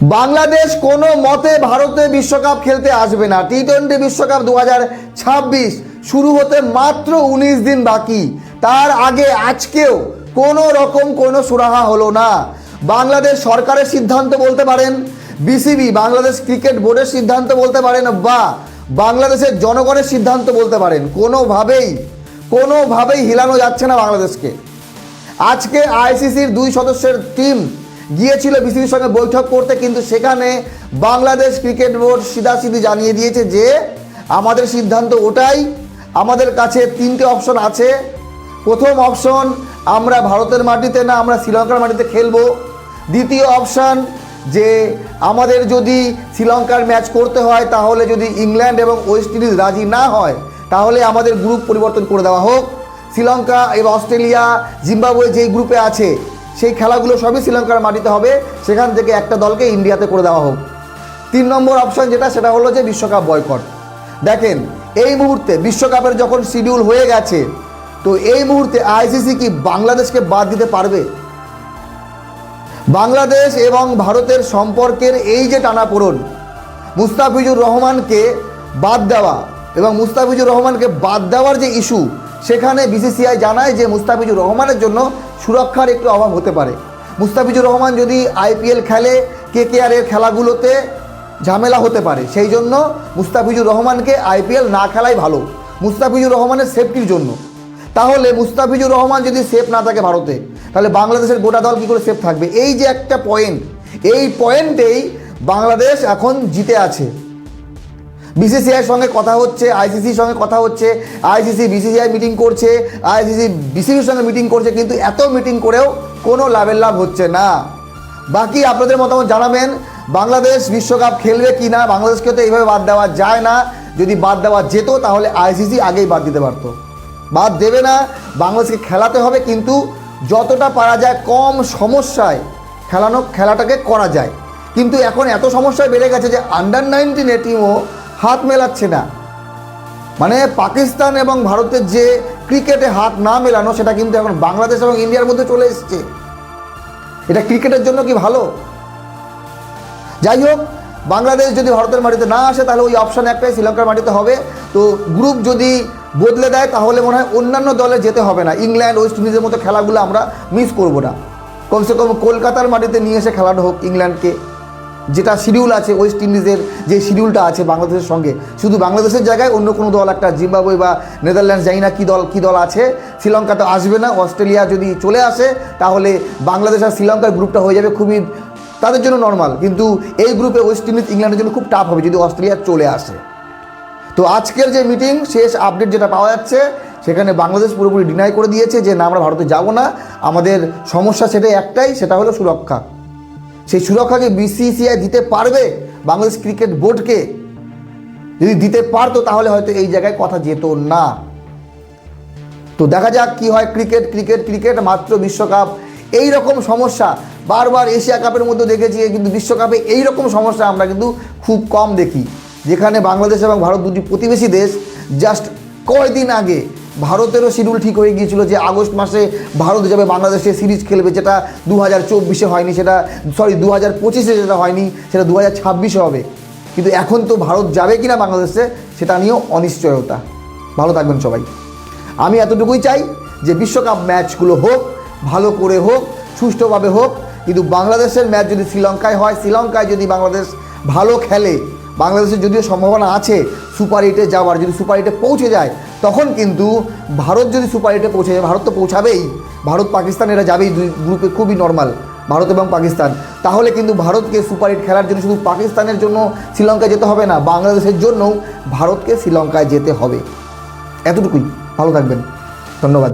বাংলাদেশ কোনো মতে ভারতে বিশ্বকাপ খেলতে আসবে না। টি-20 বিশ্বকাপ 2026 শুরু হতে মাত্র 19 দিন বাকি। তার আগে আজকেও কোনো রকম কোনো সুরাহা হলো না। বাংলাদেশ সরকারের সিদ্ধান্ত বলতে পারেন, বিসিবি বাংলাদেশ ক্রিকেট বোর্ডের সিদ্ধান্ত বলতে পারেন, বা বাংলাদেশের জনগণের সিদ্ধান্ত বলতে পারেন, কোনোভাবেই হিলানো যাচ্ছে না বাংলাদেশকে। আজকে আইসিসির 2 সদস্যের টিম গিয়েছিল বিসিবির সঙ্গে বৈঠক করতে, কিন্তু সেখানে বাংলাদেশ ক্রিকেট বোর্ড সিধাসিধি জানিয়ে দিয়েছে যে আমাদের সিদ্ধান্ত ওটাই, আমাদের কাছে 3টে অপশন আছে। প্রথম অপশন, আমরা ভারতের মাটিতে না, আমরা শ্রীলঙ্কার মাটিতে খেলবো। দ্বিতীয় অপশন, যে আমাদের যদি শ্রীলঙ্কার ম্যাচ করতে হয়, তাহলে যদি ইংল্যান্ড এবং ওয়েস্ট ইন্ডিজ রাজি না হয়, তাহলে আমাদের গ্রুপ পরিবর্তন করে দেওয়া হোক। শ্রীলঙ্কা এবং অস্ট্রেলিয়া, জিম্বাবুয়ে যেই গ্রুপে আছে সেই খেলাগুলো সবই শ্রীলঙ্কার মাটিতে হবে, সেখান থেকে একটা দলকে ইন্ডিয়াতে করে দেওয়া হোক। 3 নম্বর অপশন সেটা হলো যে বিশ্বকাপ বয়কট। দেখেন, এই মুহূর্তে বিশ্বকাপের যখন শিডিউল হয়ে গেছে, তো এই মুহূর্তে আইসিসি কি বাংলাদেশকে বাদ দিতে পারবে? বাংলাদেশ এবং ভারতের সম্পর্কের এই যে টানাপোড়েন, মুস্তাফিজুর রহমানকে বাদ দেওয়া এবং মুস্তাফিজুর রহমানকে বাদ দেওয়ার যে ইস্যু, সেখানে বিসিসিআই জানায় যে মুস্তাফিজুর রহমানের জন্য সুরক্ষার একটু অভাব হতে পারে। মুস্তাফিজুর রহমান যদি আইপিএল খেলে, কেকেআরের খেলাগুলোতে ঝামেলা হতে পারে, সেই জন্য মুস্তাফিজুর রহমানকে আইপিএল না খেলাই ভালো, মুস্তাফিজুর রহমানের সেফটির জন্য। তাহলে মুস্তাফিজুর রহমান যদি সেফ না থাকে ভারতে, তাহলে বাংলাদেশের গোটা দল কী করে সেফ থাকবে? এই যে একটা পয়েন্ট, এই পয়েন্টেই বাংলাদেশ এখন জিতে আছে। বিসিসিআইয়ের সঙ্গে কথা হচ্ছে, আইসিসির সঙ্গে কথা হচ্ছে, আইসিসি বিসিসিআই মিটিং করছে, আইসিসি বিসিবির সঙ্গে মিটিং করছে, কিন্তু এত মিটিং করেও কোনো লাভ হচ্ছে না। বাকি আপনাদের মতামত জানাবেন, বাংলাদেশ বিশ্বকাপ খেলবে কি না? বাংলাদেশকে তো এইভাবে বাদ দেওয়া যায় না। যদি বাদ দেওয়া যেত তাহলে আইসিসি আগেই বাদ দিতে পারতো। বাদ দেবে না, বাংলাদেশকে খেলাতে হবে, কিন্তু যতটা পারা যায় কম সমস্যায় খেলাটাকে করা যায়। কিন্তু এখন এত সমস্যায় বেড়ে গেছে যে আন্ডার-19 টিমও হাত মেলাচ্ছে না। মানে পাকিস্তান এবং ভারতের যে ক্রিকেটে হাত না মেলানো, সেটা কিন্তু এখন বাংলাদেশ এবং ইন্ডিয়ার মধ্যে চলে এসছে। এটা ক্রিকেটের জন্য কি ভালো? যাই হোক, বাংলাদেশ যদি ভারতের মাটিতে না আসে, তাহলে ওই অপশন একটাই, শ্রীলঙ্কার মাটিতে হবে। তো গ্রুপ যদি বদলে দেয়, তাহলে মনে হয় অন্যান্য দলে যেতে হবে না। ইংল্যান্ড, ওয়েস্ট ইন্ডিজের মতো খেলাগুলো আমরা মিস করব না। কমসে কম কলকাতার মাটিতে নিয়ে এসে খেলানো হোক ইংল্যান্ডকে। যেটা শিডিউল আছে, ওয়েস্ট ইন্ডিজের যে শিডিউলটা আছে বাংলাদেশের সঙ্গে, শুধু বাংলাদেশের জায়গায় অন্য কোনো দল, একটা জিম্বাবুয়ে বা নেদারল্যান্ডস, জানি না কী দল আছে, শ্রীলঙ্কা তো আসবে না। অস্ট্রেলিয়া যদি চলে আসে, তাহলে বাংলাদেশ আর শ্রীলঙ্কার গ্রুপটা হয়ে যাবে খুবই তাদের জন্য নর্মাল। কিন্তু এই গ্রুপে ওয়েস্ট ইন্ডিজ, ইংল্যান্ডের জন্য খুব টাফ হবে যদি অস্ট্রেলিয়া চলে আসে। তো আজকের যে মিটিং, শেষ আপডেট যেটা পাওয়া যাচ্ছে, সেখানে বাংলাদেশ পুরোপুরি ডিনাই করে দিয়েছে যে না, আমরা ভারতে যাব না। আমাদের সমস্যা সেটাই একটাই, সেটা হলো সুরক্ষা। সেই সুরক্ষাকে বিসিসিআই দিতে পারবে বাংলাদেশ ক্রিকেট বোর্ডকে? যদি দিতে পারতো তাহলে হয়তো এই জায়গায় কথা যেত না। তো দেখা যাক কি হয়। ক্রিকেট মাত্র বিশ্বকাপ। এই রকম সমস্যা বারবার এশিয়া কাপের মধ্যে দেখেছি, কিন্তু বিশ্বকাপে এই রকম সমস্যা আমরা কিন্তু খুব কম দেখি। যেখানে বাংলাদেশ এবং ভারত দুটি প্রতিবেশী দেশ, জাস্ট কয়েকদিন আগে ভারতেরও শিডিউল ঠিক হয়ে গিয়েছিল যে আগস্ট মাসে ভারত যাবে বাংলাদেশে সিরিজ খেলবে, যেটা 2024-এ হয়নি, সেটা 2025-এ যেটা হয়নি, সেটা 2026-এ হবে। কিন্তু এখন তো ভারত যাবে কিনা বাংলাদেশে, সেটা নিয়েও অনিশ্চয়তা। ভালো থাকবেন সবাই। আমি এতটুকুই চাই যে বিশ্বকাপ ম্যাচগুলো হোক, ভালো করে হোক, সুষ্ঠুভাবে হোক, কিন্তু বাংলাদেশের ম্যাচ যদি শ্রীলঙ্কায় হয়, শ্রীলঙ্কায় যদি বাংলাদেশ ভালো খেলে, বাংলাদেশের যদিও সম্ভাবনা আছে সুপার 8-এ যাওয়ার, যদি সুপার 8-এ পৌঁছে যায়, তখন কিন্তু ভারত যদি সুপার 8-এ পৌঁছে যায়, ভারত তো পৌঁছাবেই, ভারত পাকিস্তান এরা যাবেই, 2 গ্রুপে খুবই নর্মাল ভারত এবং পাকিস্তান। তাহলে কিন্তু ভারতকে সুপার 8 খেলার জন্য শুধু পাকিস্তানের জন্য শ্রীলঙ্কায় যেতে হবে না, বাংলাদেশের জন্যও ভারতকে শ্রীলঙ্কায় যেতে হবে। এতটুকুই। ভালো থাকবেন, ধন্যবাদ।